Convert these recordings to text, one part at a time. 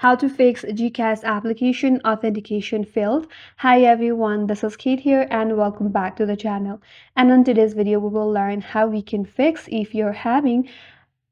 How to fix GCAST application authentication failed. Hi everyone, this is Kate here and welcome back to the channel. And in today's video, we will learn how we can fix if you're having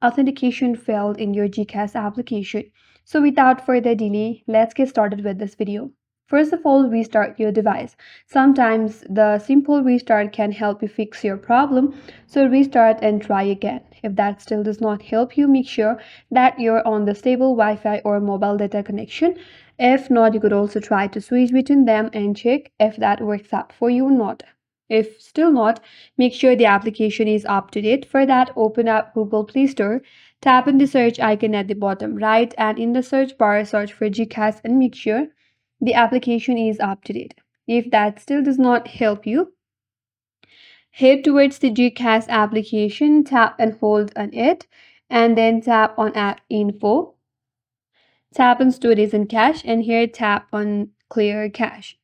authentication failed in your GCAST application. So without further delay, let's get started with this video. First of all, restart your device. Sometimes the simple restart can help you fix your problem. So restart and try again. If that still does not help you, make sure that you're on the stable Wi-Fi or mobile data connection. If not, you could also try to switch between them and check if that works out for you or not. If still not, make sure the application is up to date. For that, open up Google Play Store, tap on the search icon at the bottom right, and in the search bar, search for GCAST and make sure the application is up to date. If that still does not help you, head towards the GCAST application, tap and hold on it, and then tap on App Info, tap on Storage and Cache, and here tap on Clear Cache.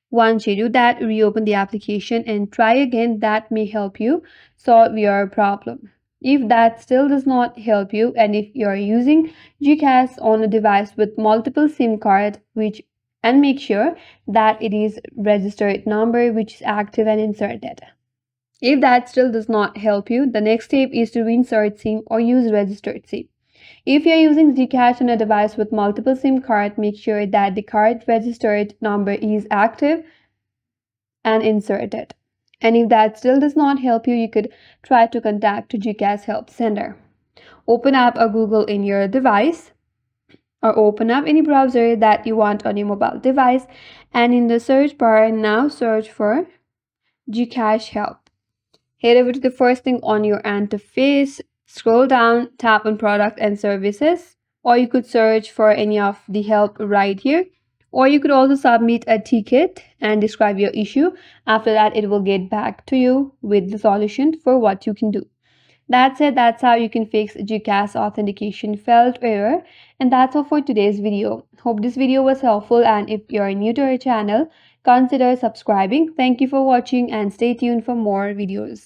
Once you do that, reopen the application and try again. That may help you solve your problem. If that still does not help you, and if you are using GCAST on a device with multiple SIM cards, and make sure that it is registered number which is active and inserted. If that still does not help you, the next step is to reinsert SIM or use registered SIM. If you are using GCash on a device with multiple SIM cards, make sure that the card registered number is active and inserted. And if that still does not help you, you could try to contact GCAST Help Center. Open up a Google in your device or open up any browser that you want on your mobile device, and in the search bar now search for GCash Help. Head over to the first thing on your interface, scroll down, tap on product and services, or you could search for any of the help right here, or you could also submit a ticket and describe your issue. After that, it will get back to you with the solution for what you can do. That's it. That's how you can fix GCAST authentication failed error. And that's all for today's video. Hope this video was helpful, and if you're new to our channel, consider subscribing. Thank you for watching and stay tuned for more videos.